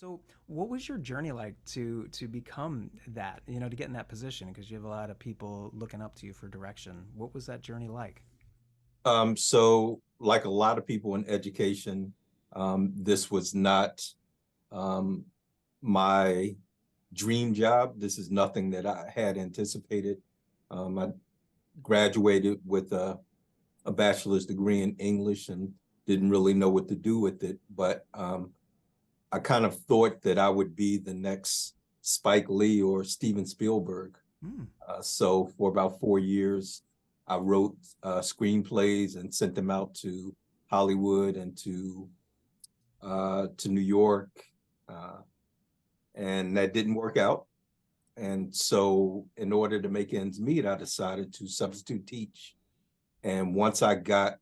So, what was your journey like to become that? To get in that position because you have a lot of people looking up to you for direction. What was that journey like? So like a lot of people in education, this was not um, my dream job. This is nothing that I had anticipated. I graduated with a bachelor's degree in English and didn't really know what to do with it. But I kind of thought that I would be the next Spike Lee or Steven Spielberg. Hmm. So for about 4 years, I wrote screenplays and sent them out to Hollywood and to New York, uh, and that didn't work out. And so, in order to make ends meet, I decided to substitute teach. And once I got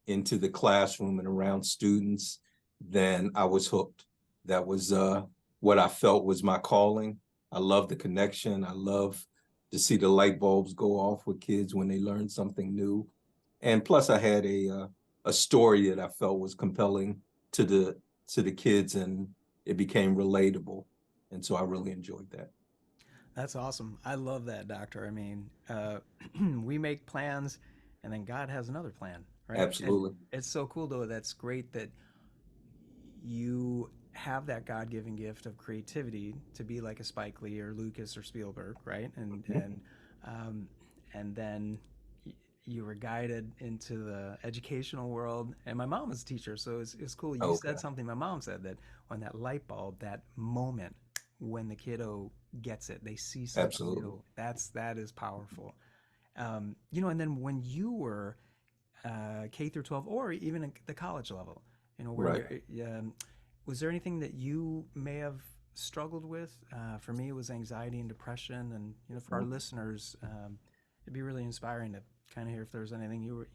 into the classroom and around students, then I was hooked. That was what I felt was my calling. I love the connection. I love to see the light bulbs go off with kids when they learn something new. And plus, I had a story that I felt was compelling to the kids, and it became relatable. And so I really enjoyed that. That's awesome. I love that, Doctor. I mean, we make plans, and then God has another plan, right? And Absolutely. it's so cool, though. That's great that you have that God-given gift of creativity to be like a Spike Lee or Lucas or Spielberg, right? Um, and then you were guided into the educational world. And my mom was a teacher, so it's cool. You said Okay. something. My mom said that when that light bulb, that moment when the kiddo gets it, they see something Absolutely. new. That is powerful. And then when you were K through 12, or even at the college level, where Right. was there anything that you may have struggled with? For me, it was anxiety and depression, and for our listeners, it'd be really inspiring to kind of hear if there was anything you were,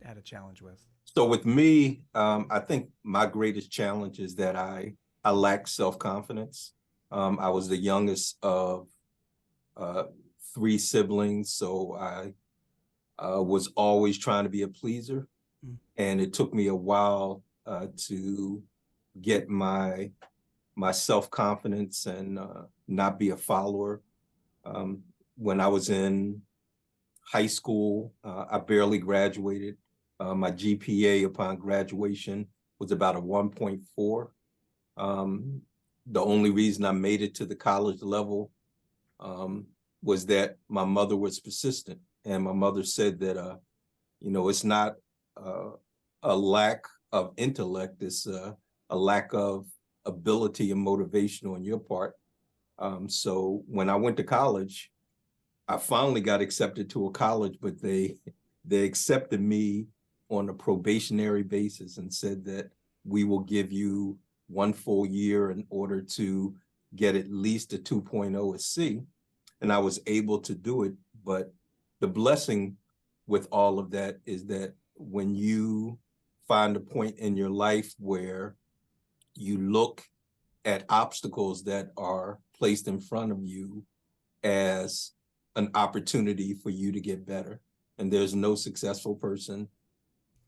had a challenge with. So with me, I think my greatest challenge is that I lack self-confidence. I was the youngest of uh, three siblings, so I was always trying to be a pleaser, Mm. and it took me a while to get my self-confidence and not be a follower. Um, when I was in high school, I barely graduated. My GPA upon graduation was about a 1.4. Um, the only reason I made it to the college level um, was that my mother was persistent, and my mother said that it's not uh, a lack of intellect; it's a lack of ability and motivation on your part. So when I went to college, I finally got accepted to a college, but they accepted me on a probationary basis and said that we will give you 1 full year in order to get at least a 2.0 at C. And I was able to do it. But the blessing with all of that is that when you find a point in your life where you look at obstacles that are placed in front of you as an opportunity for you to get better. And there's no successful person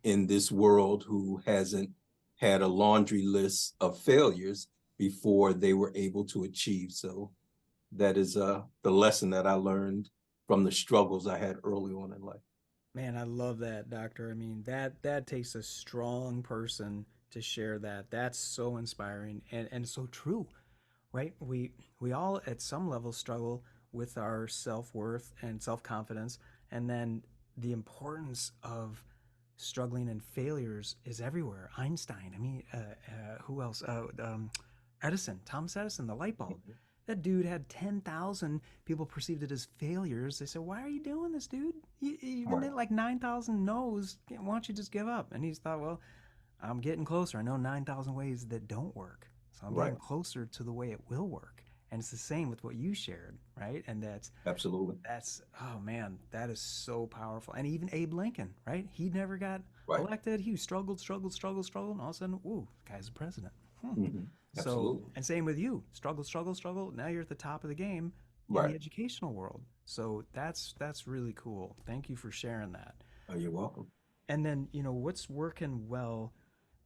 in this world who hasn't had a laundry list of failures before they were able to achieve. So that is the lesson that I learned from the struggles I had early on in life. Man, I love that, Doctor. I mean, that takes a strong person to share that. That's so inspiring and so true, right? We all at some level struggle with our self-worth and self-confidence, and then the importance of struggling and failures is everywhere. Einstein, I mean, who else? Edison, Thomas Edison, the light bulb. That dude had 10,000 people perceived it as failures. They said, "Why are you doing this, dude? You've been Right, at like 9,000 no's. Why don't you just give up?" And he's thought, well, I'm getting closer. I know 9,000 ways that don't work. So I'm right, getting closer to the way it will work. And it's the same with what you shared, right? And absolutely, oh man, that is so powerful. And even Abe Lincoln, right? He never got right, elected. He struggled, and all of a sudden, ooh, the guy's the president. Hmm. So, absolutely, and same with you, struggle. Now you're at the top of the game in right. the educational world. So that's really cool. Thank you for sharing that. Oh, you're welcome. And then what's working well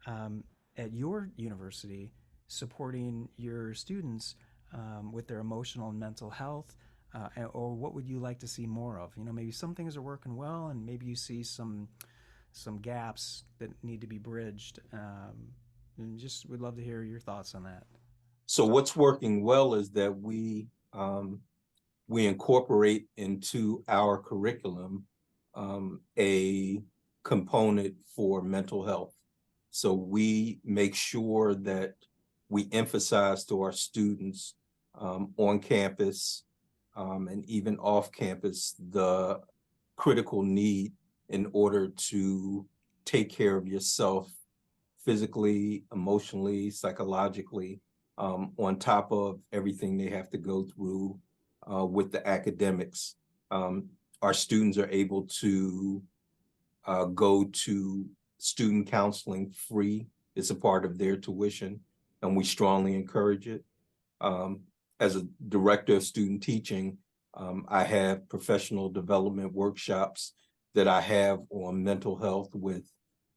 um, at your university. supporting your students with their emotional and mental health? Or what would you like to see more of? Maybe some things are working well, and maybe you see some gaps that need to be bridged. And just would love to hear your thoughts on that. So what's working well is that we incorporate into our curriculum a component for mental health. So we make sure that we emphasize to our students on campus and even off campus the critical need in order to take care of yourself physically, emotionally, psychologically, on top of everything they have to go through with the academics. Um, our students are able to go to student counseling free. It's a part of their tuition, and we strongly encourage it. Um, as a director of student teaching, I have professional development workshops that I have on mental health with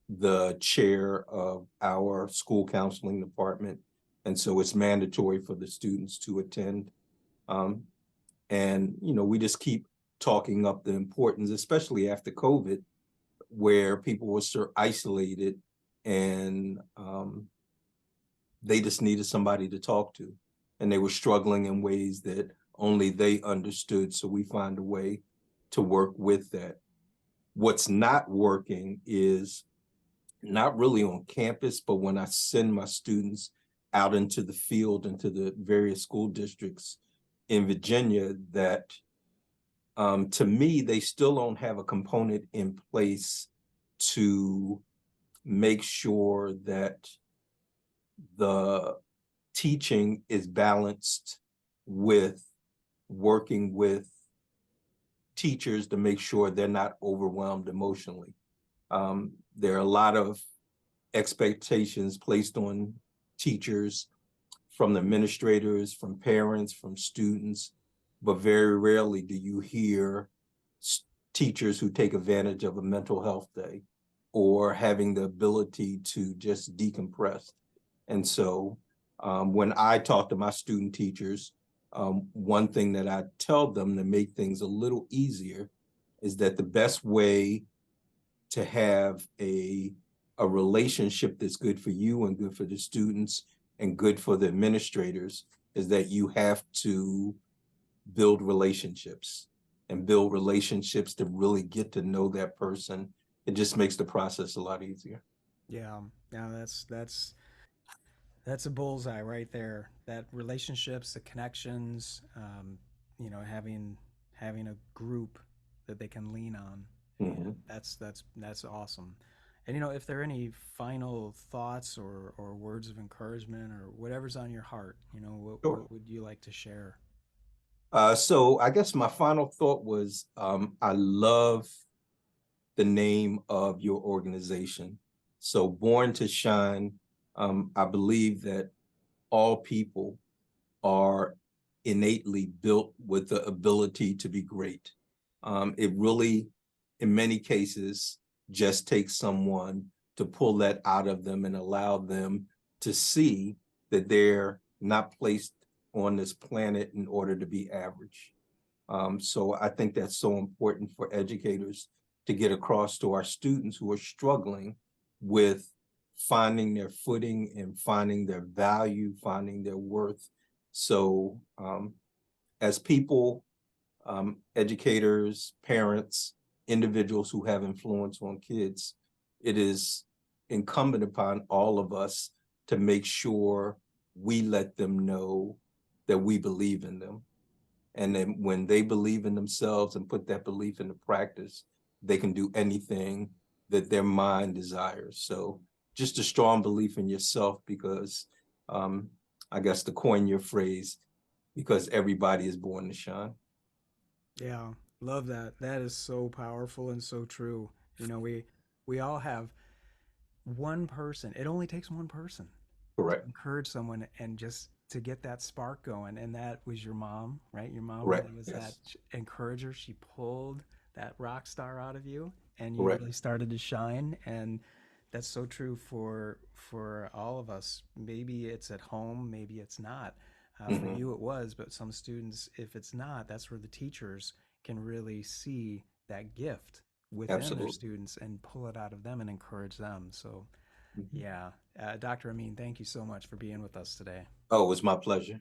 the chair of our school counseling department. And so it's mandatory for the students to attend. Um, and, we just keep talking up the importance, especially after COVID, where people were so isolated and they just needed somebody to talk to. And they were struggling in ways that only they understood. So we find a way to work with that. What's not working is not really on campus, but when I send my students out into the field, into the various school districts in Virginia, that to me, they still don't have a component in place to make sure that the teaching is balanced with working with teachers to make sure they're not overwhelmed emotionally. There are a lot of expectations placed on teachers from the administrators, from parents, from students, but very rarely do you hear teachers who take advantage of a mental health day or having the ability to just decompress. And so when I talk to my student teachers, one thing that I tell them to make things a little easier is that the best way to have a relationship that's good for you and good for the students and good for the administrators is that you have to build relationships and build relationships to really get to know that person. It just makes the process a lot easier. Yeah, yeah, that's a bullseye right there. That relationships, the connections, having a group that they can lean on, and Mm-hmm. that's awesome. And if there are any final thoughts or words of encouragement or whatever's on your heart, Sure. what would you like to share? So I guess my final thought was I love the name of your organization. So Born to Shine, I believe that all people are innately built with the ability to be great. It really, in many cases, just takes someone to pull that out of them and allow them to see that they're not placed on this planet in order to be average. So I think that's so important for educators to get across to our students who are struggling with finding their footing and finding their value, finding their worth. So as people, educators, parents, individuals who have influence on kids, it is incumbent upon all of us to make sure we let them know that we believe in them, and then when they believe in themselves and put that belief into practice, they can do anything that their mind desires. So just a strong belief in yourself because um, I guess to coin your phrase, because everybody is born to shine. Yeah, love that. That is so powerful and so true. We all have one person. It only takes one person to Correct. encourage someone and just to get that spark going. And that was your mom, right? Your mom Correct. really was that Yes. encourager. She pulled that rock star out of you, and you Correct. really started to shine. And That's so true for all of us. Maybe it's at home, maybe it's not. For Hmm. you, it was, but some students, if it's not, that's where the teachers can really see that gift within their Absolutely. students and pull it out of them and encourage them. So, Mhm. yeah, Dr. Amin, thank you so much for being with us today. Oh, it was my pleasure.